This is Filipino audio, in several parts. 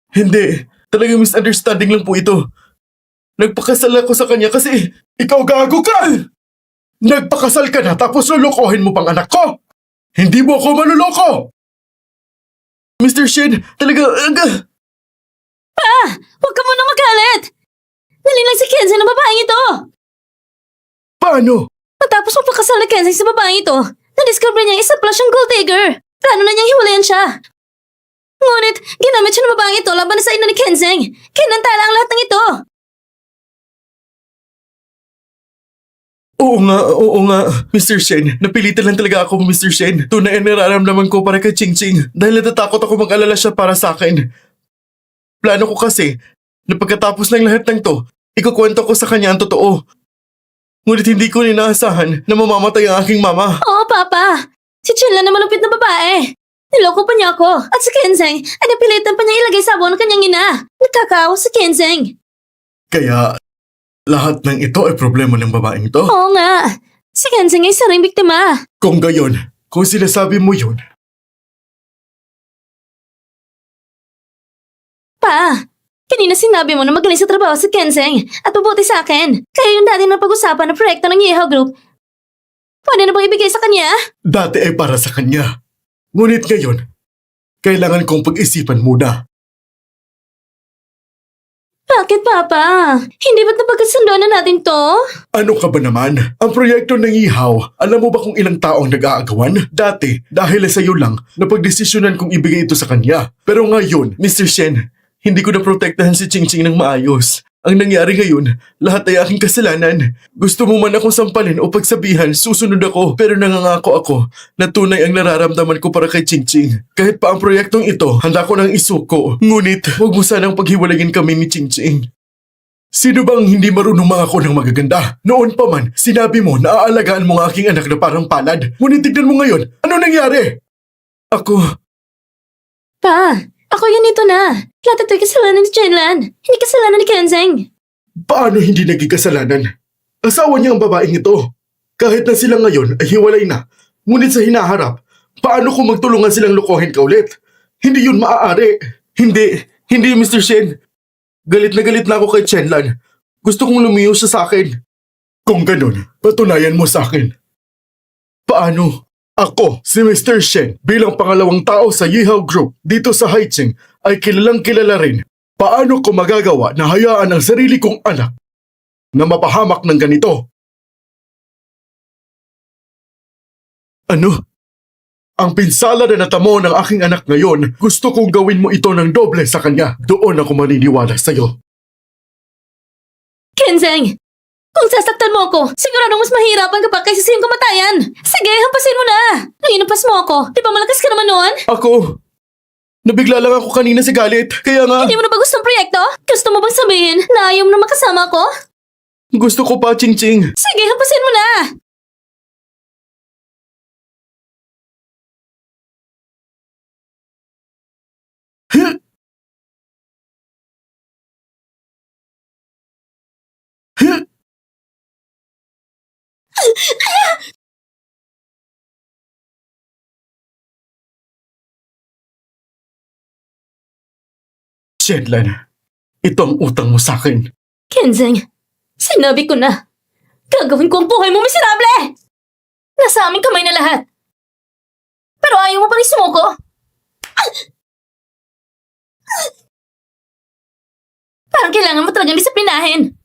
Hindi. Talagang misunderstanding lang po ito. Nagpakasal ako sa kanya kasi ikaw gago ka! Nagpakasal ka na tapos lulukohin mo pang anak ko! Hindi mo ako manuloko! Mr. Shen, talaga... Huwag ka munang magalit! Dali lang si Kenzie ng babaeng ito! Paano? Matapos magpakasal na Kenzie sa babaeng ito, na-discover niya isa pala siyang gold digger. Plano na niyang hiwalayan siya. Ngunit, ginamit siya ng babaeng ito laban sa ina ni Kenzeng. Kinantala ang lahat ng ito. Oo nga, Mr. Shen. Napilitan lang talaga ako, Mr. Shen. Tunay ang nararamdaman ko para kay Ching Ching dahil natatakot ako mag-alala siya para sa akin. Plano ko kasi na pagkatapos ng lahat ng to, ikukwento ko sa kanya ang totoo. Ngunit hindi ko inaasahan na mamamatay ang aking mama. Oo, Papa. Si Chen lang na malupit na babae. Niloko pa niya ako. At si Kenzeng ay napilitan pa niya ilagay sa abo ng kanyang ina. Nagkakaawa si Kenzeng. Kaya lahat ng ito ay problema ng babaeng ito? Oo nga. Si Kenzeng ay isa ring biktima. Kung gayon, kung sinasabi mo yun, Pa, kanina sinabi mo na magaling sa trabaho si Kenzeng at mabuti sa akin. Kaya yung dati na pag-usapan ng proyekto ng Yeho Group, pwede na bang ibigay sa kanya? dati ay para sa kanya. Ngunit ngayon, kailangan kong pag-isipan muna. Bakit, Papa? Hindi ba't napagkasundoan na natin to? Ano ka ba naman? Ang proyekto ng Ihaw, alam mo ba kung ilang tao ang nag-aagawan? Dati, dahil sa iyo lang, napagdesisyonan kong ibigay ito sa kanya. Pero ngayon, Mr. Shen, hindi ko naprotektahan si Ching Ching ng maayos. Ang nangyari ngayon, lahat ay aking kasalanan. Gusto mo man akong sampalin o pagsabihan, susunod ako. Pero nangangako ako na tunay ang nararamdaman ko para kay Ching Ching. Kahit pa ang proyektong ito, handa ko nang isuko. Ngunit, huwag mo sanang paghiwalayin kami ni Ching Ching. Sino bang hindi marunong mangako ng magaganda? Noon pa man, sinabi mo na aalagaan mo ang aking anak na parang palad. Ngunit tignan mo ngayon, ano nangyari? Ako, Pa, ako yan ito na. Lahat ito'y kasalanan ni Chenlan. Hindi kasalanan ni Kenzeng. paano hindi naging kasalanan? Asawa niya ang babaeng ito. Kahit na sila ngayon ay hiwalay na, ngunit sa hinaharap, paano kung magtulungan silang lokohin ka ulit? Hindi yun maaari. Hindi Mr. Shen. Galit na ako kay Chenlan. Gusto kong lumiyo siya sa akin. Kung ganun, patunayan mo sa akin. Paano? Ako, si Mr. Shen, bilang pangalawang tao sa Yihaw Group dito sa Haicheng, ay kilalang kilala rin. Paano ko magagawa na hayaan ang sarili kong anak na mapahamak ng ganito? Ano? Ang pinsala na natamo ng aking anak ngayon, gusto kong gawin mo ito ng doble sa kanya. Doon ako maniniwala sa'yo. Kenzeng! Kung sasaktan mo ako, siguradong mas mahirapan ka pa kaysa sa iyong kamatayan. Sige, hampasin mo na. Nung inampas mo ako, di ba malakas ka naman noon? Ako, nabigla lang ako kanina sa galit. Kaya nga, Hindi mo na ba gusto ang proyekto? Gusto mo bang sabihin na ayaw mo na makasama ko? gusto ko pa, Ching Ching. Sige, hampasin mo na. Shenlan, ito ang utang mo sa akin. Kenzeng, sinabi ko na. Gagawin ko ang buhay mo miserable! Nasa aming kamay na lahat. Pero ayaw mo pa rin sumuko? Parang kailangan mo talagang disiplinahin.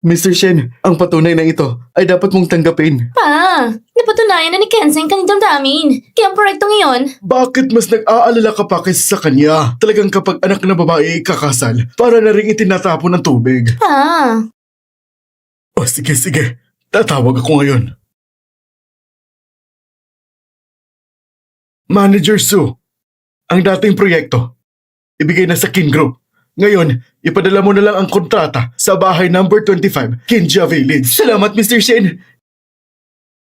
Mr. Shen, ang patunay na ito ay dapat mong tanggapin. Pa, napatunayan na ni Kenzeng kanyang damdamin. Kaya ang proyektong iyon, Bakit mas nag-aalala ka pa kaysa sa kanya? Talagang kapag anak na babae ay kakasal, para na rin itinatapon ng tubig. pa, O sige, tatawag ako ngayon. Manager Sue, ang dating proyekto, ibigay na sa Kin Group. Ngayon, ipadala mo na lang ang kontrata sa bahay number 25, Kinja Village. Salamat, Mr. Shen.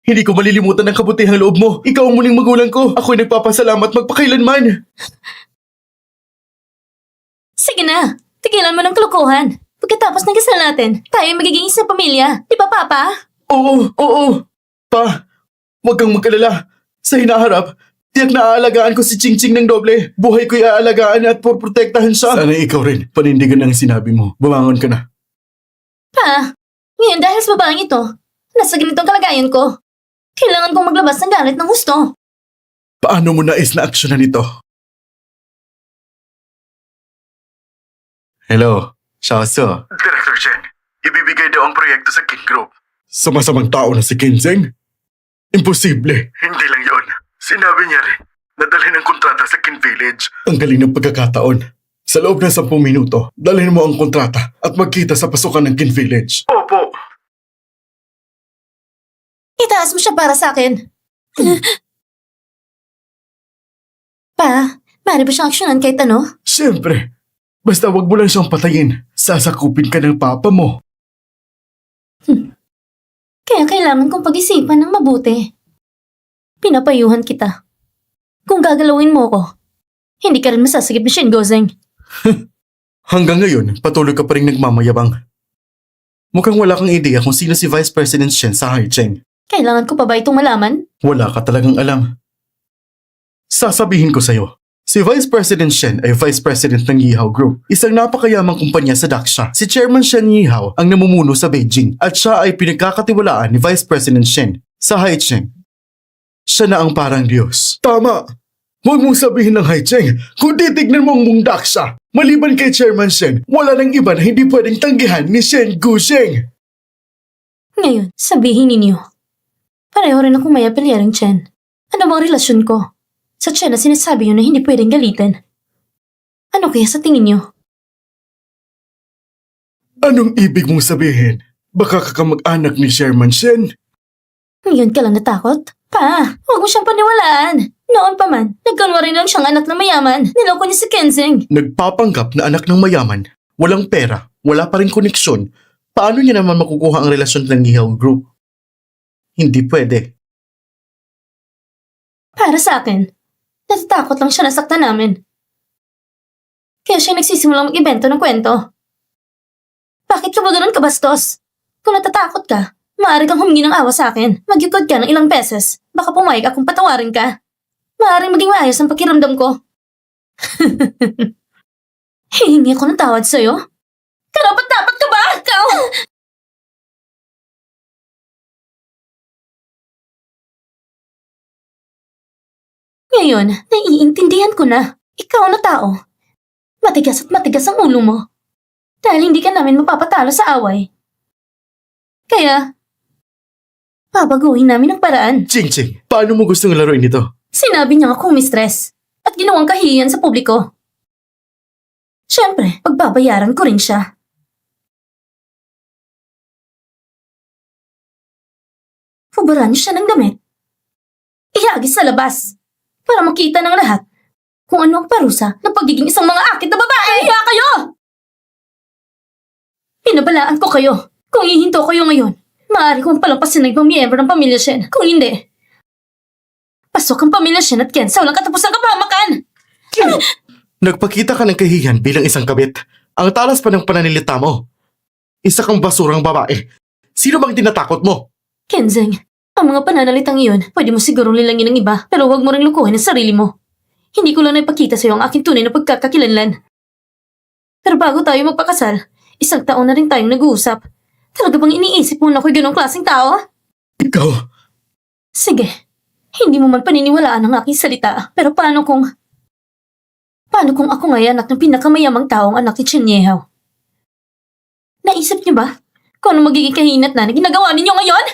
Hindi ko malilimutan ang kabutihang loob mo. Ikaw ang muling magulang ko. Ako'y nagpapasalamat magpakailanman. sige na. Tigilan mo ng kalokohan. Pagkatapos ng kasal natin, tayo ay magiging isang pamilya. Di ba, Papa? Oo. Pa, huwag kang magkalala. Sa hinaharap, Tiyak na aalagaan ko si Ching Ching ng doble. Buhay ko'y aalagaan at protektahan siya. Sana ikaw rin. Panindigan ang sinabi mo. Bumangon ka na. Pa, ngayon dahil sa babaeng ito, nasa ganitong kalagayan ko. Kailangan kong maglabas ng galit ng gusto. Paano mo nais na aksyonan ito? Hello, Shaosu. Director Chen, ibibigay daw ang proyekto sa King Group. Sa masamang tao na si Kenseng? Imposible. Hindi lang yon. Sinabi niya rin, nadalhin ang kontrata sa King Village. Ang galing ng pagkakataon. Sa loob ng 10 minuto, dalhin mo ang kontrata at magkita sa pasukan ng King Village. Opo. Itaas mo siya para sa akin. Pa, maaari ba siyang aksyonan kahit ano? Siyempre. Basta wag mo lang siyang patayin. Sasakupin ka ng papa mo. Kaya kailangan kong pag-isipan ng mabuti. Pinapayuhan kita. Kung gagalawin mo ko, hindi ka rin masasagip ni Shin Gozeng. Hanggang ngayon, patuloy ka pa rin nagmamayabang. Mukhang wala kang ideya kung sino si Vice President Shen sa Haicheng. Kailangan ko pa ba itong malaman? Wala ka talagang alam. Sasabihin ko sa'yo, si Vice President Shen ay Vice President ng Yihao Group, isang napakayamang kumpanya sa Daxia. Si Chairman Shen Yihao ang namumuno sa Beijing at siya ay pinagkakatiwalaan ni Vice President Shen sa Haicheng. Siya na ang parang Diyos. Tama! Huwag mong sabihin ng Haicheng kung titignan mo ang mong Daxia. Maliban kay Chairman Shen, wala nang iba na hindi pwedeng tanggihan ni Shen Gusheng. Ngayon, sabihin ninyo. Pareho rin akong may apelyaring Chen. Ano bang relasyon ko? Sa Chen na sinasabi yun na hindi pwedeng galitin. Ano kaya sa tingin niyo? Anong ibig mong sabihin? Baka kakamag-anak ni Chairman Shen? Ngayon ka lang natakot? Pa, huwag mo siyang paniwalaan. Noon pa man, nagkunwari lang siyang anak ng mayaman. Niloko niya si Kensing. Nagpapanggap na anak ng mayaman, walang pera, wala pa rin koneksyon. Paano niya naman makukuha ang relasyon ng Yihao Group? Hindi pwede. Para sa akin, natatakot lang siya na saktan namin. Kaya siya nagsisimulang mag-ibento ng kwento. Bakit ka ba ganun kabastos? Kung natatakot ka, maaari kang humingi ng awa sa akin. Magyukod ka ng ilang beses. Baka pumayag akong patawarin ka. Maaaring maging maayos ang pakiramdam ko. Hihingi ako ng tawad sa'yo? Karapat-dapat ka ba? Ikaw! Ngayon, naiintindihan ko na. Ikaw na tao. Matigas at matigas ang ulo mo. Dahil hindi ka namin mapapatalo sa away. Kaya, babaguhin namin ang paraan. Ching Ching, paano mo gustong laruin ito? Sinabi niya akong mistress at ginawang kahihiyan sa publiko. Siyempre, pagbabayaran ko rin siya. Hubaran niyo siya ng damit. Ihagis sa labas para makita ng lahat kung ano ang parusa ng pagiging isang mga akit na babae. Hiya kayo! Pinabalaan ko kayo. Kung hihinto kayo ngayon, maaari kong palampasin ng ibang miyembro ng pamilya Shen. Kung hindi, pasok ang pamilya Shen at Ken sa walang katapusang kapahamakan! Nagpakita ka ng kahihiyan bilang isang kabit. Ang talas pa ng pananilita mo. Isa kang basurang babae. Sino bang tinatakot mo? Kenzeng, ang mga pananalitang iyon, pwede mo sigurong lilangin ng iba, pero huwag mo ring lukuhin ang sarili mo. Hindi ko lang naipakita sa'yo ang aking tunay na pagkakakilanlan. Pero bago tayo magpakasal, 1 taon na rin tayong nag-uusap. Talaga bang iniisip mo na ako'y ganong klaseng tao? Ikaw, Sige, hindi mo man paniniwalaan ang aking salita, pero paano kung ako nga'y anak ng pinakamayamang taong anak ni Chen Yehao? Naisip niyo ba kung ano magiging kahinat na ginagawa ninyo ngayon?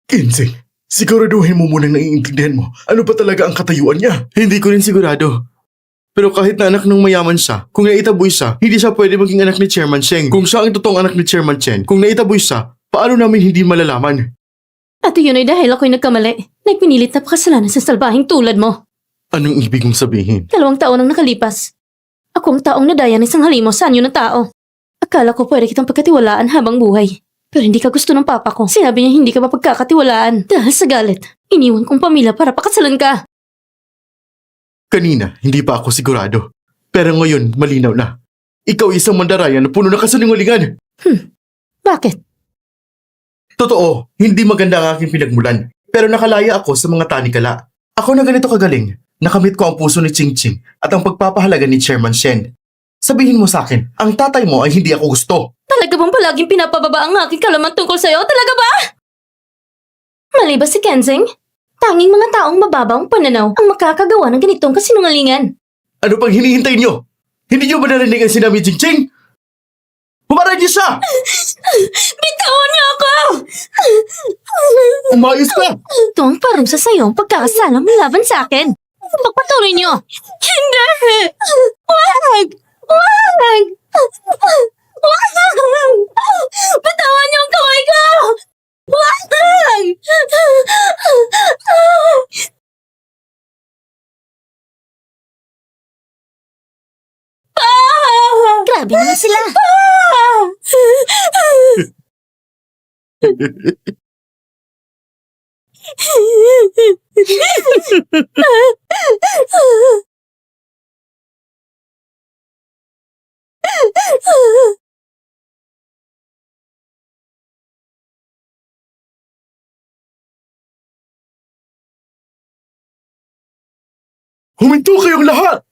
Kensing, siguraduhin mo munang naiintindihan mo ano ba talaga ang katayuan niya. Hindi ko rin sigurado. Pero kahit na anak ng mayaman siya, kung naitaboy siya, hindi siya pwede maging anak ni Chairman Sheng. Kung siya ang totoong anak ni Chairman Chen, kung naitaboy siya, paano namin hindi malalaman? At yun ay dahil ako'y nagkamali na pinilit na pakasalanan sa salbahing tulad mo. Anong ibig mong sabihin? 2 taon ang nakalipas. Ako ang taong nadaya ng isang halimo sa anyo ng tao. Akala ko pwede kitang pagkatiwalaan habang buhay. Pero hindi ka gusto ng papa ko. Sinabi niya hindi ka mapagkakatiwalaan. Dahil sa galit, iniwan kong pamilya para pakasalan ka. Kanina, hindi pa ako sigurado. Pero ngayon, malinaw na. Ikaw isang mandarayan na puno ng kasinungalingan. Bakit? Totoo, hindi maganda ang aking pinagmulan. Pero nakalaya ako sa mga tanikala. Ako na ganito kagaling, nakamit ko ang puso ni Ching Ching at ang pagpapahalaga ni Chairman Shen. Sabihin mo sa akin, ang tatay mo ay hindi ako gusto. Talaga bang palaging pinapababa ang aking kalaman tungkol sa'yo? Talaga ba? Mali ba si Kensing? Tanging mga taong mababaw ang pananaw ang makakagawa ng ganitong kasinungalingan. Ano pang hinihintay niyo? Hindi niyo ba narinig ang sinabi ni Ching Ching? Pumaray niyo siya! Bitawan niyo ako! Umayos ka! Ito ang parusa sa'yo ang pagkakasala mo laban sa akin. Pagpatuloy niyo! Hindi! Wag! Wag! Wag! Bitawan niyo ang kamay ko! Wag! Grabe naman sila! Huminto kayong lahat!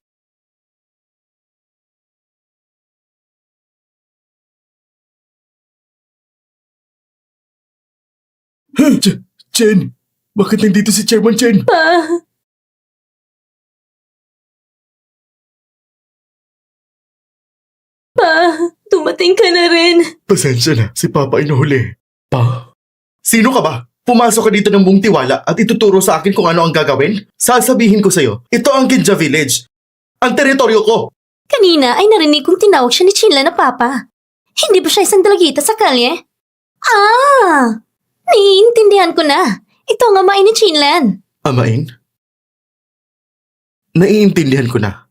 Chen, bakit nandito si Chairman Chen? Dumating ka na rin. Pasensya na, si Papa inuhuli. Pa? Sino ka ba? Pumasok ka dito ng buong tiwala at ituturo sa akin kung ano ang gagawin? Sasabihin ko sa'yo, ito ang Kinja Village. Ang teritoryo ko. Kanina ay narinig kong tinawag siya ni Chinla na Papa. Hindi ba siya isang dalagita sa kalye? Ah! Naiintindihan ko na. Ito ang amain ni Chinlan. Amain? Naiintindihan ko na.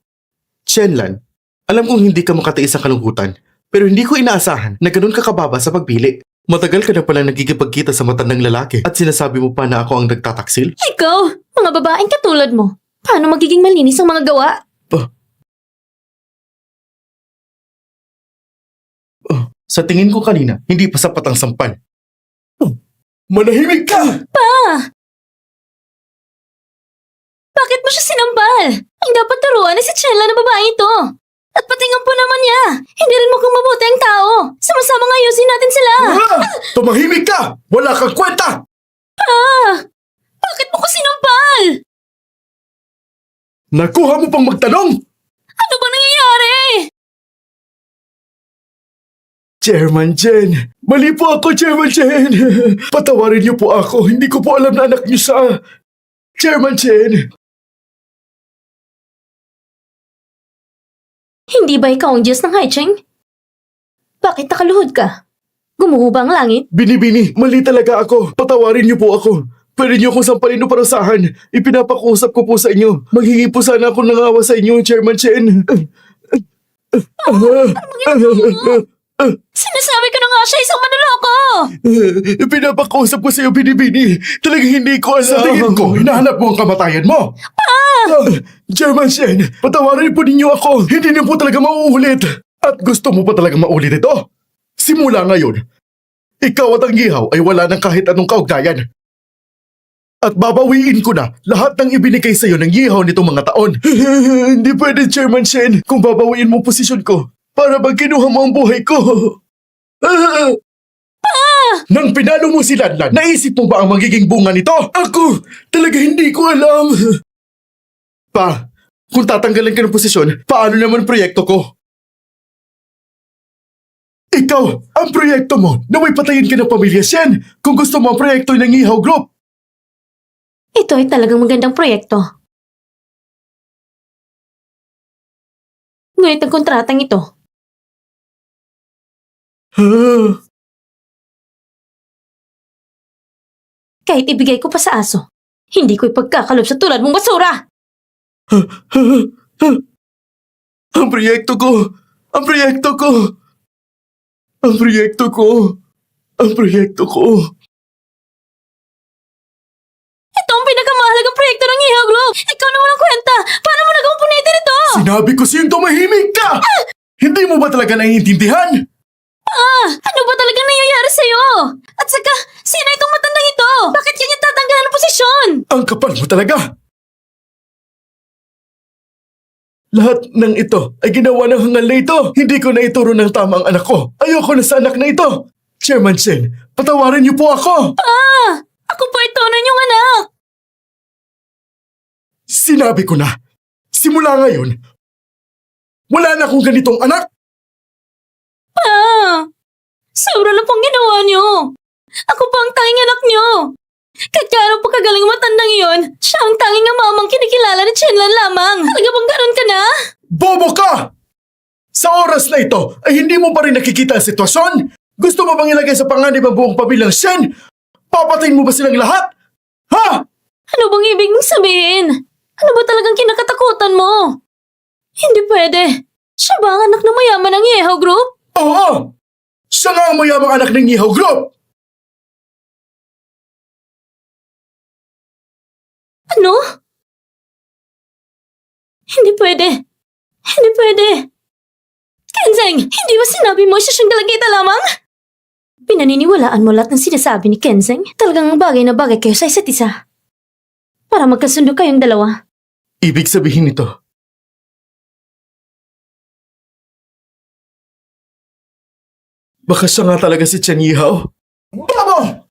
Chenlan, alam kong hindi ka makatiis sa kalungkutan, pero hindi ko inaasahan na ganun ka kababa sa pagpili. Matagal ka na pala nagkikipagkita sa matandang lalaki at sinasabi mo pa na ako ang nagtataksil? Ikaw, mga babaeng katulad mo. Paano magiging malinis ang mga gawa? Sa tingin ko kanina, hindi pa sapat ang sampal. Manahimik ka! Bakit mo siya sinampal? Ang dapat turuan ay si Chenla na babae ito. At pati nga po naman niya. Hindi rin mukhang mabuti ang tao. Sama-sama ayusin natin sila. Tumahimik ka! Wala kang kwenta! Bakit mo ko sinampal? Nakuha mo pang magtanong! Ano ba nangyayari? Chairman Chen! Mali po ako, Chairman Chen! Patawarin niyo po ako. Hindi ko po alam na anak niyo siya. Chairman Chen! Hindi ba ikaw ang Diyos ng Haicheng? Bakit nakaluhod ka? Gumuho ba ang langit? Binibini, mali talaga ako. Patawarin niyo po ako. Pwede niyo akong sampalin o parusahan. Ipinapakusap ko po sa inyo. Maghingi po sana ako ng awa sa inyo, Chairman Chen. Sinasabi ko na nga siya isang manloloko! Pinapakusap ko sa iyo, Binibini. Talagang hindi ko alam. Sa tingin ko, hinahanap mo ang kamatayan mo. Chairman Shen, patawarin po ninyo ako. Hindi niyo po talaga mauulit. At gusto mo pa talaga maulit ito? Simula ngayon, ikaw at ang ihaw ay wala ng kahit anong kaugnayan. At babawiin ko na lahat ng ibinigay sa iyo ng ihaw nitong mga taon. Hindi pwede, Chairman Shen, kung babawiin mo ang posisyon ko. Para bang kinuha mo ang buhay ko? Nang pinalo mo si Lanlan, naisip mo ba ang magiging bunga nito? Ako, talaga hindi ko alam. Pa, kung tatanggalan ka ng posisyon, paano naman proyekto ko? Ikaw, ang proyekto mo, naway patayin ka ng pamilya Shen kung gusto mo ang proyekto ng Ihaw Group. Ito ay talagang magandang proyekto. Ngunit ang kontratang ito, kahit ibigay ko pa sa aso, hindi ko ipagkakalob sa tulad mong basura! Ang proyekto ko! Ang proyekto ko! Ang proyekto ko! Ang proyekto ko! Ito ang pinakamahalagang proyekto ng Ihaw Group! Ikaw na walang kwenta! Paano mo nagawang punita nito? Sinabi ko sa'yo tumahimik ka! Hindi mo ba talaga naiintindihan? Ano ba talaga nangyayari sa'yo? At saka, sino itong matandang ito? Bakit kanya tatanggalan ng posisyon? Ang kapal mo talaga! Lahat ng ito ay ginawa ng hangal na ito. Hindi ko na ituro ng tama ang anak ko. Ayoko na sa anak na ito. Chairman Chen, patawarin niyo po ako. Ako po ito na yung anak! Sinabi ko na, simula ngayon, wala na akong ganitong anak. Sobra na pong ginawa niyo! Ako po ang tanging anak niyo! Kahit gaano po kagaling matandang iyon, siya ang tanging amamang kinikilala ni Chenlan lamang. Talaga bang ganun ka na? Bobo ka! Sa oras na ito ay hindi mo pa rin nakikita ang sitwasyon? Gusto mo bang ilagay sa panganib ang buong pamilyang Shen? Papatayin mo ba silang lahat? Ha? Ano bang ibig mong sabihin? Ano ba talagang kinakatakutan mo? Hindi pwede. Siya ba ang anak ng mayaman ng Yeho Group? Oo! Siya nga ang mayamang anak ng Yeho Group! Ano? Hindi pwede. Hindi pwede. Kenzeng, hindi ba sinabi mo siya siyang dalagita lamang? Pinaniniwalaan mo lahat ng sinasabi ni Kenzeng? Talagang bagay na bagay kayo sa isa't isa. Para magkasundo kayong dalawa. Ibig sabihin nito, baka siya nga talaga si Chen Yihao? Babo!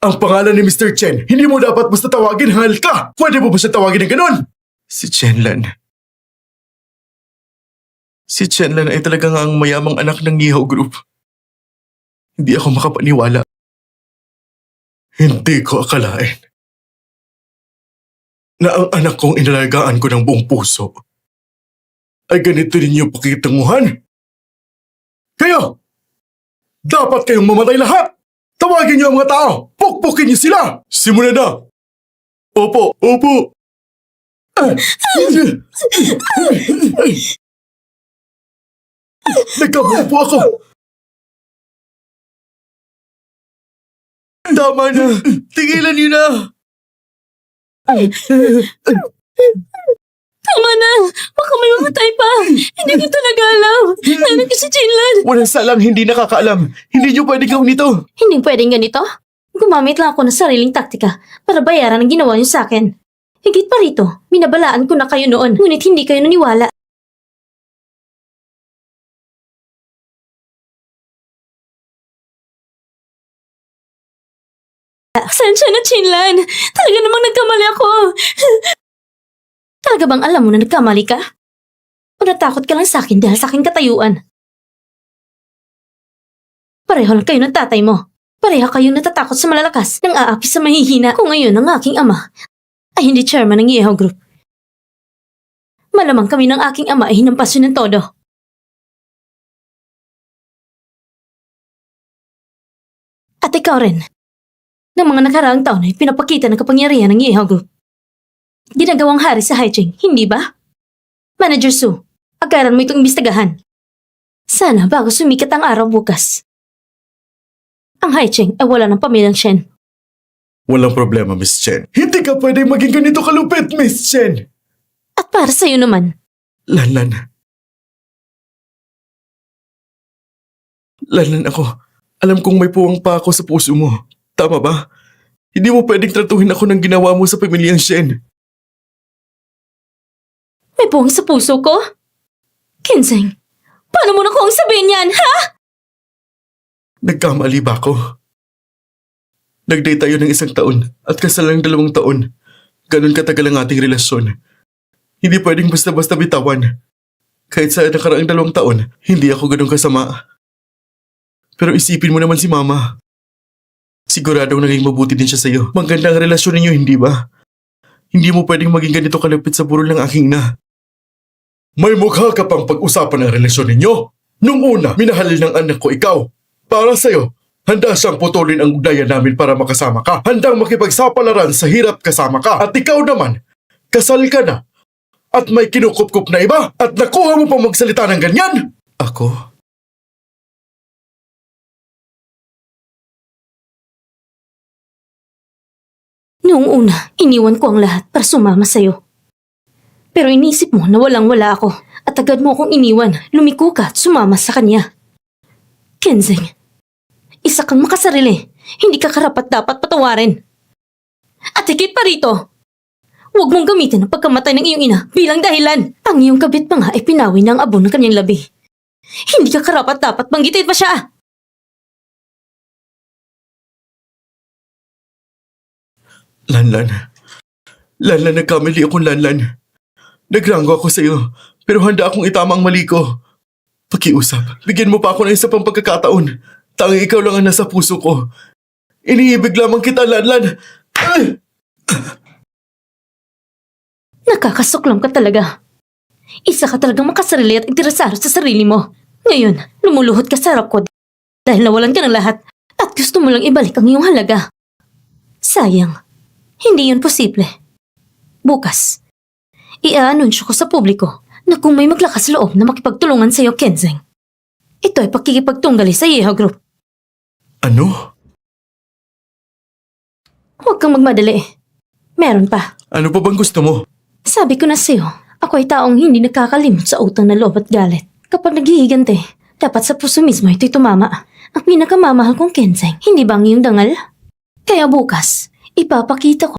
Ang pangalan ni Mr. Chen, hindi mo dapat basta tawagin, hangal ka! Pwede mo ba siya tawagin ng ganun? Si Chenlan. Si Chenlan ay talagang ang mayamang anak ng Yihao Group. Hindi ako makapaniwala. Hindi ko akalain na ang anak kong inalagaan ko ng buong puso ay ganito ninyo pakikitunguhan. Kayo! Dapat kayong mamatay lahat! Tawagin niyo ang mga tao! Pukpukin niyo sila! Simulan na! Opo, opo! Nagkamali po ako! Tama na! Tigilan niyo na! Tama na! Baka may mamatay pa! Hindi ko talaga alam! Nanak ko si Chenlan! Walang salang hindi nakakaalam. Hindi niyo pwedeng gawin ito. Hindi pwedeng ganito? Gumamit lang ako ng sariling taktika para bayaran ang ginawa niyo sa akin. Higit pa rito, minabalaan ko na kayo noon, ngunit hindi kayo naniwala. Sensya na, Chenlan! Talaga namang nagkamali ako! Talaga bang alam mo na nagkamali ka? O natakot ka lang sa akin dahil sa aking katayuan? Pareho lang kayo ng tatay mo. Pareho kayong natatakot sa malalakas nang aapi sa mahihina. Kung ngayon ang aking ama ay hindi chairman ng Yeho Group. Malamang kami ng aking ama ay hinampasyon ng todo. At ikaw rin. Ng mga nakaraang taon ay pinapakita ng kapangyarihan ng Yeho Group. Ginagawang hari sa Haicheng, hindi ba? Manager Su, agaran mo itong imbestigahan. Sana bago sumikat ang araw bukas. Ang Haicheng ay wala ng pamilyang Shen. Walang problema, Miss Chen. Hindi ka pwedeng maging ganito kalupit, Miss Chen. At para sa'yo naman, Lanlan. Lanlan ako. Alam kong may puwang pa ako sa puso mo. Tama ba? Hindi mo pwedeng tratuhin ako ng ginawa mo sa pamilyang Shen. may buwang sa puso ko? Kenzeng, paano mo na kung sabihin yan, ha? Nagkamali ba ako? Nag-date tayo ng 1 taon at kasal ng 2 taon. Ganun katagal ang ating relasyon. Hindi pwedeng basta-basta bitawan. Kahit sa nakaraang 2 taon, hindi ako ganun kasama. Pero isipin mo naman si Mama. Siguradong naging mabuti din siya sa'yo. Maganda ang relasyon ninyo, hindi ba? Hindi mo pwedeng maging ganito kalapit sa burol ng aking ina. May mukha ka pang pag-usapan ang relasyon ninyo. Nung una, minahal ng anak ko ikaw. Para sa'yo, handa siyang putulin ang ugnayan namin para makasama ka. Handang makipagsapalaran sa hirap kasama ka. At ikaw naman, kasal ka na. At may kinukup-kup na iba. At nakuha mo pang magsalita ng ganyan. Ako? Noong una, iniwan ko ang lahat para sumama sa'yo. Pero inisip mo na walang-wala ako at agad mo akong iniwan, lumiko ka at sumama sa kanya. Kenzeng, isa kang makasarili, hindi ka karapat dapat patawarin. At higit pa rito, Huwag mong gamitin ang pagkamatay ng iyong ina bilang dahilan. Ang iyong kabit pa nga ay pinawi ng abo ng kanyang labi. Hindi ka karapat-dapat banggitin pa siya. Lanlan. Lanlan, nagkamali akong Lanlan. Nagranggo ako sa'yo, pero handa akong itama ang mali ko. Pakiusap, bigyan mo pa ako ng isa pang pagkakataon. Tanging ikaw lang ang nasa puso ko. Iniibig lamang kita, Lanlan. Nakakasuklam ka talaga. Isa ka talagang makasarili at interesado sa sarili mo. Ngayon, lumuluhod ka sa harap ko dahil nawalan ka ng lahat at gusto mo lang ibalik ang iyong halaga. Sayang, hindi yun posible. Bukas, i-aanunsyo ko sa publiko na kung may maglakas loob na makipagtulungan sa iyo, Kenzeng, ito ay pakikipagtunggali sa Yeha Group. Ano? Huwag kang magmadali. Meron pa. Ano pa bang gusto mo? Sabi ko na sa'yo, ako ay taong hindi nakakalimot sa utang na loob at galit. Kapag naghihigante, dapat sa puso mismo ito'y tumama. Ang pinakamamahal kong Kenzeng, hindi ba ang iyong dangal? Kaya bukas, ipapakita ko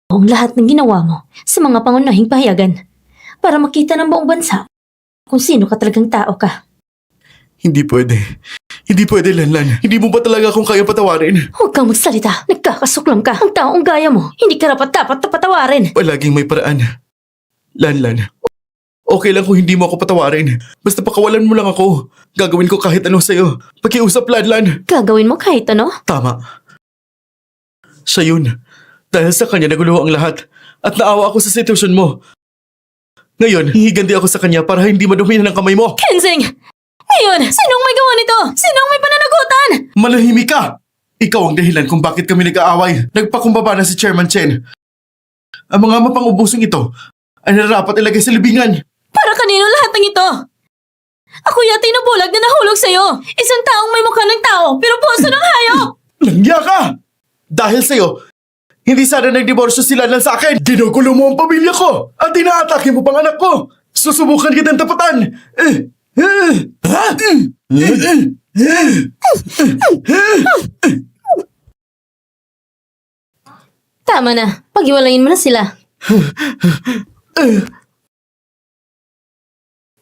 ang lahat ng ginawa mo sa mga pangunahing pahayagan para makita ng buong bansa kung sino ka talagang tao ka. Hindi pwede. Hindi pwede, Lanlan. Hindi mo ba talaga akong kaya patawarin? Huwag kang magsalita. Nagkakasuklam ka. Ang taong gaya mo, hindi ka dapat na patawarin. Palaging may paraan. Lanlan, okay lang kung hindi mo ako patawarin. Basta pakawalan mo lang ako. Gagawin ko kahit ano sa'yo. Pakiusap, Lanlan. Gagawin mo kahit ano? Tama. Siya yun. Dahil sa kanya naguluho ang lahat. At naawa ako sa sitwasyon mo. Ngayon, hihiganti ako sa kanya para hindi madumihan ng kamay mo. Kenzeng! Ngayon, sinong may gawa nito? Sinong may pananagutan? Manahimik ka! Ikaw ang dahilan kung bakit kami nag-aaway. Nagpakumbaba na si Chairman Chen. Ang mga mapang-ubusong ito ay nararapat ilagay sa libingan. Para kanino lahat ng ito? Ako yata yung nabulag na nahulog sa'yo. Isang taong may mukha ng tao, pero puso ng hayop! Langya ka! Dahil sa'yo, hindi sana nagdiborsyo sila lang sa akin. Ginugulo mo ang pamilya ko at inaatake mo pang anak ko. Susubukan kitang tapatan. Tama na. Pag-iwalayin mo na sila.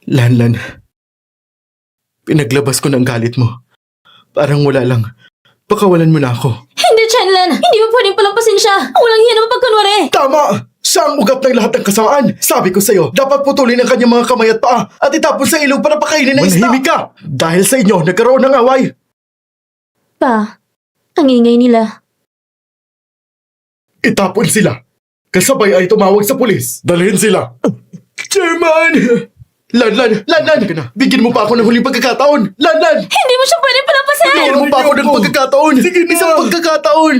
Lanlan, pinaglabas ko ng galit mo. Parang wala lang. Pakawalan mo na ako. Hindi, Chenlan! Hindi mo pwedeng palampasin siya! Walang hiya naman pagkunwari! Tama! Siya ang ugat ng lahat ng kasamaan. Sabi ko sa'yo, dapat putulin ang kanyang mga kamay at paa at itapon sa ilog para pakainin ng isda. Manahimik ka! Dahil sa inyo, nagkaroon ng away. Pa, ang ingay nila. Itapon sila. Kasabay ay tumawag sa pulis. Dalhin sila. Chairman! Lanlan! Lanlan! Ka na. Bigyan mo pa ako ng huling pagkakataon. Lanlan! Hindi mo siya pwedeng palampasin! Bigyan mo pa ako ng pagkakataon. Sige na. Isang pagkakataon.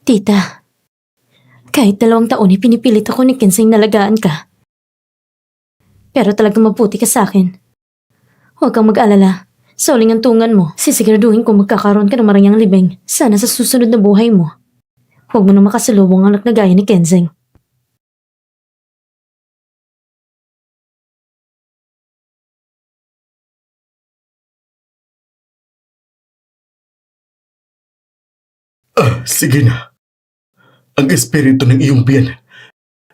Tita, kahit 2 taon ay pinipilit ako ni Kenzeng nalagaan ka. Pero talagang mabuti ka sa akin. Huwag kang mag-alala. Sa uling antungan mo, sisiguraduhin kung magkakaroon ka ng marangyang libing. Sana sa susunod na buhay mo, huwag mo nang makasalubong ang anak na gaya ni Kenzeng. Sige na. Ang espiritu ng iyong biyan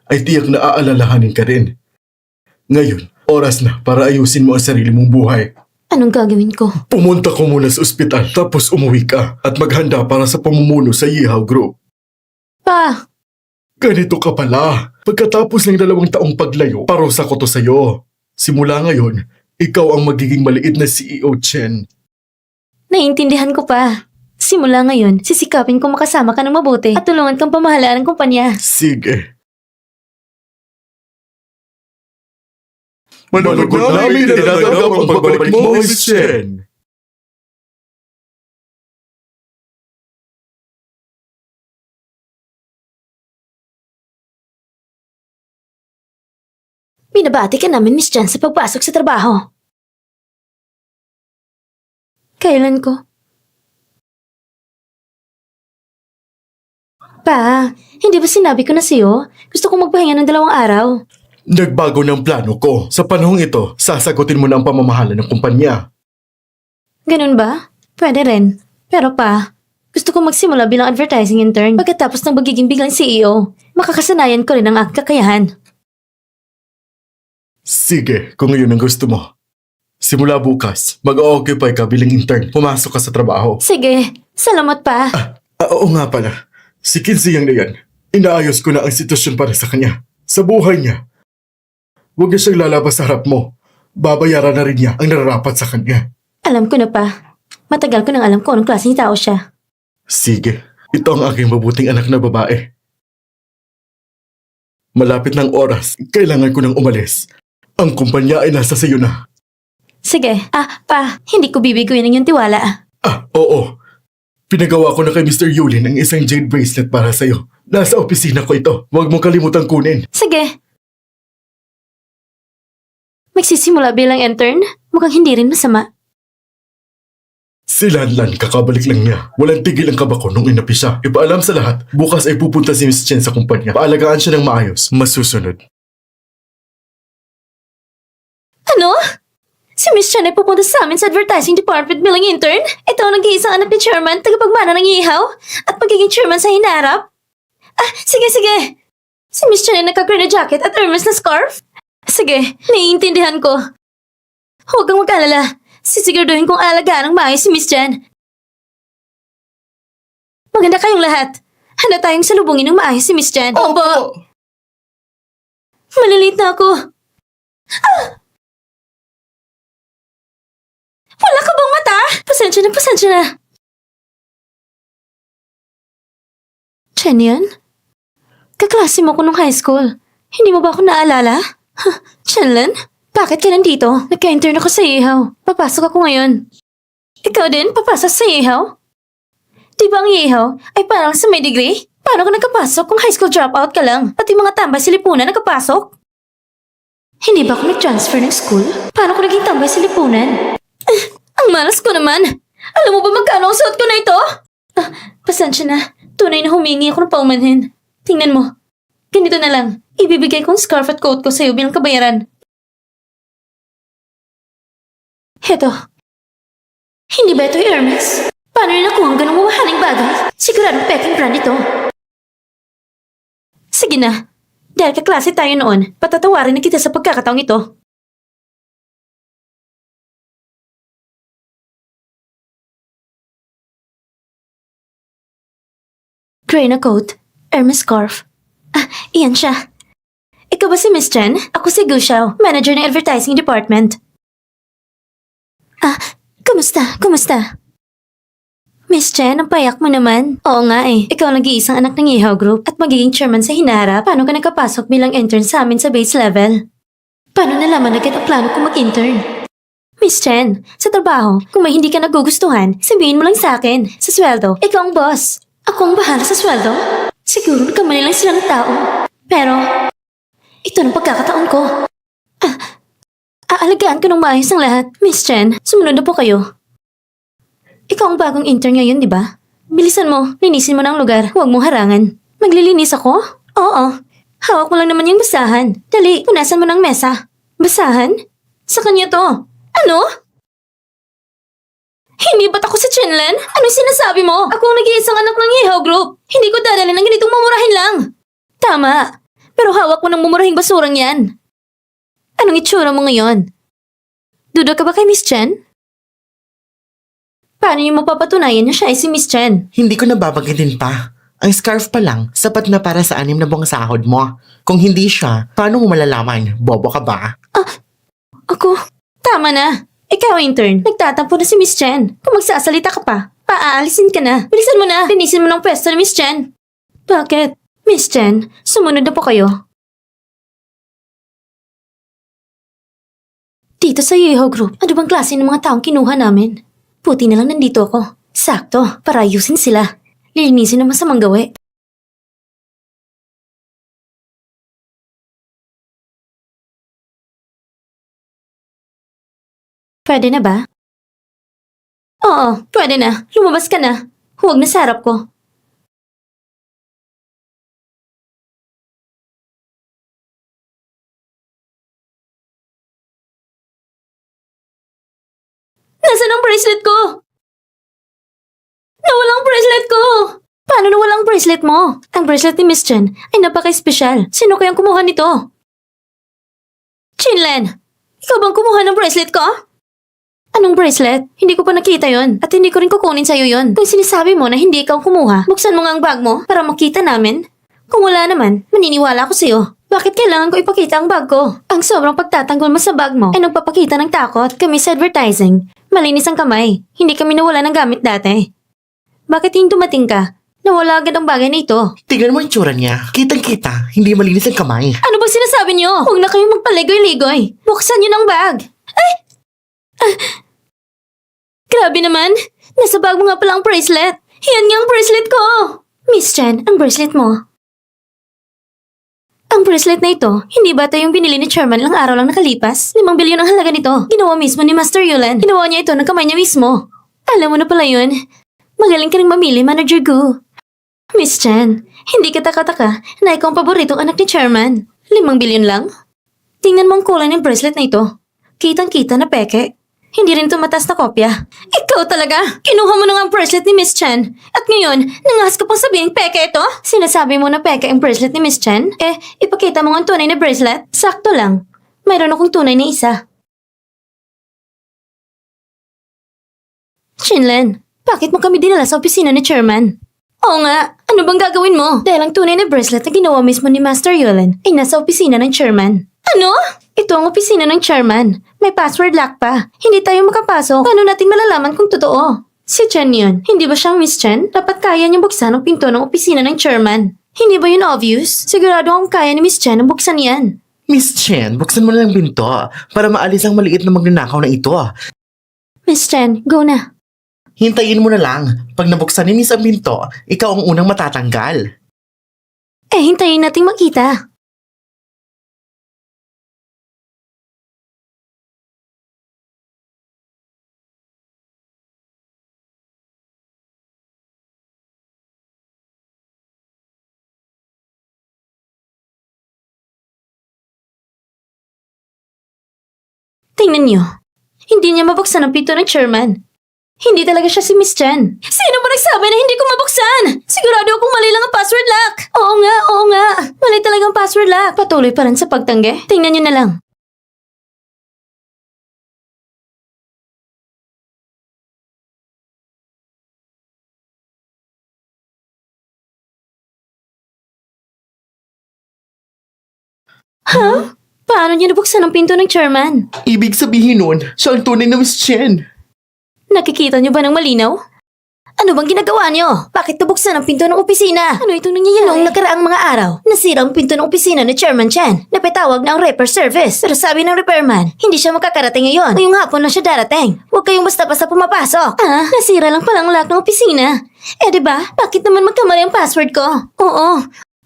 ay tiyak na aalalahanin ka rin. Ngayon, oras na para ayusin mo ang sarili mong buhay. Anong gagawin ko? Pumunta ko muna sa ospital tapos umuwi ka at maghanda para sa pamumuno sa Yeehaw Group. Pa! Ganito ka pala. Pagkatapos ng 2 taong paglayo, parusa ko to sa'yo. Simula ngayon, ikaw ang magiging maliit na CEO Chen. Naiintindihan ko pa. Simula ngayon, sisikapin kong makasama ka ng mabuti at tulungan kang pamahalaan ng kumpanya. Sige. Manonood namin na tinatanggap ang pagbabalik mo, Miss Chen. Binabati ka namin, Miss Chen, sa pagpasok sa trabaho. Kailan ko? Pa, hindi ba sinabi ko na sa'yo? Gusto kong magpahinga ng 2 araw. Nagbago ng plano ko. Sa panahong ito, sasagutin mo na ang pamamahala ng kumpanya. Ganun ba? Pwede rin. Pero pa, gusto kong magsimula bilang advertising intern pagkatapos ng magiging biglang CEO. Makakasanayan ko rin ang aking kakayahan. Sige, kung yun ang gusto mo. Simula bukas, mag-o-occupy ka bilang intern. Pumasok ka sa trabaho. Sige, salamat pa. Oo nga pala. Si Kinsey na yan. Inaayos ko na ang sitwasyon para sa kanya. Sa buhay niya. Huwag na siyang lalabas sa harap mo. Babayaran na rin niya ang nararapat sa kanya. Alam ko na pa. Matagal ko nang alam ko anong klaseng tao siya. Sige, ito ang aking mabuting anak na babae. Malapit ng oras, kailangan ko nang umalis. Ang kumpanya ay nasa sayo na. Sige, pa, hindi ko bibiguin ang iyong tiwala. Oo. Pinagawa ko na kay Mr. Yulin ang isang jade bracelet para sa'yo. Nasa opisina ko ito. Huwag mong kalimutang kunin. Sige. Magsisimula bilang intern? Mukhang hindi rin masama. Si Lanlan, kakabalik lang niya. Walang tigil ang kaba ko nung inapi siya. Ipaalam sa lahat, bukas ay pupunta si Miss Chen sa kumpanya. Paalagaan siya ng maayos. Masusunod. Ano? Si Miss Chen ay pupunta sa amin sa advertising department bilang intern? Ito ang nag-iisang anak ni chairman, tagapagmana ng ihaw? At magiging chairman sa hinarap? Sige. Si Miss Chen ay naka-green na jacket at Hermes na scarf? Sige, naiintindihan ko. Huwag kang mag-alala. Sisiguraduhin kong alagaan ng maayos si Miss Chen. Maganda kayong lahat. Handa tayong salubungin ng maayos si Miss Chen. Opo! Maliliit na ako. Wala ka bang mata? Pasensya na. Chen yan? Kaklase mo ko nung high school. Hindi mo ba ako naalala? Chenlen? Bakit ka nandito? Nagka-intern ako sa ihaw. Papasok ako ngayon. Ikaw din, papasok sa ihaw? Di ba ang ihaw ay parang sa may degree? Paano ka nagkapasok kung high school dropout ka lang? At yung mga tambay sa lipunan nagkapasok? Hindi ba ako nag-transfer ng school? Paano ko naging tambay sa lipunan? Ang malas ko naman! Alam mo ba magkano ang suot ko na ito? Pasensya na. Tunay na humingi ako ng paumanhin. Tingnan mo. Ganito na lang. Ibibigay kong scarf at coat ko sa'yo bilang kabayaran. Heto. Hindi ba ito Hermes? Paano nila nakuha ang ganong mamahaling bagay? Siguradong peking brand ito. Sige na. Dahil kaklase tayo noon, patatawarin na kita sa pagkakataong ito. Gray na coat, Hermes scarf. Iyan siya. Ikaw ba si Miss Chen? Ako si Gu Xiao, manager ng advertising department. Kumusta? Miss Chen, ang payak mo naman. Oo nga eh. Ikaw ang nag-iisang anak ng Ihaw Group at magiging chairman sa Hinarap. Paano ka nakapasok bilang intern sa amin sa base level? Paano nalaman agad ang plano ko mag-intern? Miss Chen, sa trabaho, kung may hindi ka nagugustuhan, sabihin mo lang sa akin. Sa sweldo, ikaw ang boss. Ako ang bahala sa sweldo? Siguro nagkamali lang sila ng tao. Pero, ito ang pagkakataon ko. Aalagaan ko ng maayos ang lahat. Miss Chen, sumunod na po kayo. Ikaw ang bagong intern ngayon, di ba? Bilisan mo, linisin mo ng lugar. Huwag mong harangan. Maglilinis ako? Oo. Hawak mo lang naman yung basahan. Dali, punasan mo ng mesa. Basahan? Sa kanya to. Ano? Hindi ba't ako si Chenlen? Ano sinasabi mo? Ako ang nag-iisang anak ng Ihaw Group. Hindi ko dadalhin ng ganitong mamurahin lang. Tama. Pero hawak mo ng mumurahing basurang yan. Anong itsura mo ngayon? Duda ka ba kay Miss Chen? Paano niyo mapapatunayan na siya ay si Miss Chen? Hindi ko nababanggitin pa. Ang scarf pa lang, sapat na para sa 6 na buwang sahod mo. Kung hindi siya, paano mo malalaman? Bobo ka ba? Ako? Tama na. Ikaw, intern. Nagtatampo na si Miss Chen. Kung magsasalita ka pa, paaalisin ka na. Bilisan mo na. Linisin mo ng pwesto ni Miss Chen. Bakit? Miss Chen, sumunod na po kayo. Dito sa Yeho Group, ano bang klase ng mga taong kinuha namin? Puti na lang nandito ako. Sakto, para ayusin sila. Lilinisin ang masamang gawi. Pwede na ba? Oo, pwede na. Lumabas ka na. Huwag na sa harap ko. Nasaan ang bracelet ko? Nawala ang bracelet ko! Paano nawala ang bracelet mo? Ang bracelet ni Miss Chen ay napaka-espesyal. Sino kayang kumuha nito? Chinlen, ikaw bang kumuha ng bracelet ko? Anong bracelet? Hindi ko pa nakita yon at hindi ko rin kukunin sa'yo yon. Kung sinasabi mo na hindi ikaw kumuha, buksan mo nga ang bag mo para makita namin. Kung wala naman, maniniwala ko sa'yo. Bakit kailangan ko ipakita ang bag ko? Ang sobrang pagtatanggol mo sa bag mo ay nagpapakita ng takot kami sa advertising. Malinis ang kamay. Hindi kami nawala ng gamit dati. Bakit yung dumating ka? Nawala agad ang bagay na ito. Tingnan mo yung tsura niya. Kitang-kita, hindi malinis ang kamay. Ano ba sinasabi niyo? Huwag na kayong magpaligoy-ligoy. Buksan niyo ng bag. Ay! Grabe naman. Nasa bag mo nga pala ang bracelet. Yan nga ang bracelet ko. Miss Chen, ang bracelet mo. Ang bracelet na ito, hindi ba ito yung binili ni Chairman lang araw lang nakalipas? 5 bilyon ang halaga nito. Ginawa mismo ni Master Yulen. Ginawa niya ito ng kamay niya mismo. Alam mo na pala yun. Magaling ka rin mamili, Manager Gu. Miss Chen, hindi ka taka-taka na ikaw ang paboritong anak ni Chairman. 5 bilyon lang? Tingnan mo ang kulay ng bracelet na ito. Kitang-kita na peke. Hindi rin ito matas na kopya. Ikaw talaga! Kinuha mo na nga ang bracelet ni Miss Chen. At ngayon, nangas ka pang sabihin peke ito? Sinasabi mo na peke ang bracelet ni Miss Chen? Ipakita mo nga ang tunay na bracelet. Sakto lang. Mayroon akong tunay na isa. Chinlen, bakit mo kami dinala sa opisina ni Chairman? Oo nga, ano bang gagawin mo? Dahil ang tunay na bracelet na ginawa mismo ni Master Yulen ay nasa opisina ng Chairman. Ano? Ito ang opisina ng Chairman. May password lock pa. Hindi tayo makapasok. Paano natin malalaman kung totoo? Si Chen yun. Hindi ba siyang Miss Chen? Dapat kaya niyang buksan ang pinto ng opisina ng Chairman. Hindi ba yun obvious? Sigurado akong kaya ni Miss Chen ang buksan yan. Miss Chen, buksan mo na ang binto para maalis ang maliit na magnanakaw na ito. Miss Chen, go na. Hintayin mo na lang. Pag nabuksan ni Miss ang binto, ikaw ang unang matatanggal. Hintayin nating makita. Tingnan niyo. Hindi niya mabuksan ang pinto ng Chairman. Hindi talaga siya si Miss Chen. Sino ba nagsabi na hindi ko mabuksan? Sigurado akong mali lang ang password lock. Oo nga. Mali talaga ang password lock. Patuloy pa rin sa pagtanggi. Tingnan niyo na lang. Ha? Paano niya nabuksan ang pinto ng Chairman? Ibig sabihin nun, siya ang tunay na Miss Chen. Nakikita niyo ba ng malinaw? Ano bang ginagawa niyo? Bakit nabuksan ang pinto ng opisina? Ano itong nangyayari? Noong nakaraang mga araw, nasira ang pinto ng opisina ni Chairman Chen. Napitawag na ang repair service. Pero sabi ng repairman, hindi siya makakarating ngayon. Ngayong hapon lang siya darating. Huwag kayong basta-basta pumapasok. Nasira lang palang lock ng opisina. Diba? Bakit naman magkamali ang password ko? Oo.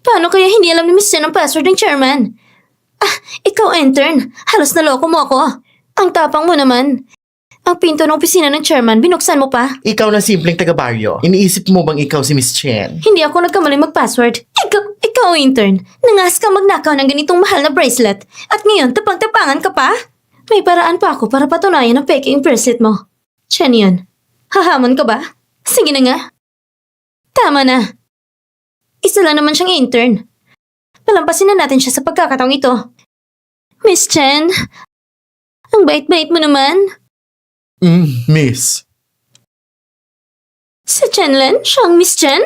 Paano kaya hindi alam ni Miss Chen ang password ng Chairman? Ikaw intern. Halos naloko mo ako. Ang tapang mo naman. Ang pinto ng opisina ng Chairman, binuksan mo pa? Ikaw na simpleng taga-baryo. Iniisip mo bang ikaw si Miss Chen? Hindi ako nagkamali mag-password. Ikaw intern. Nangas ka magnakaw ng ganitong mahal na bracelet. At ngayon, tapang-tapangan ka pa? May paraan pa ako para patunayan ang peke yung bracelet mo. Chen yun. Hahamon ka ba? Sige na nga. Tama na. Isa lang naman siyang intern. Palampasin na natin siya sa pagkakataong ito. Miss Chen, ang bait-bait mo naman. Miss. Si Chenlen, siya ang Miss Chen?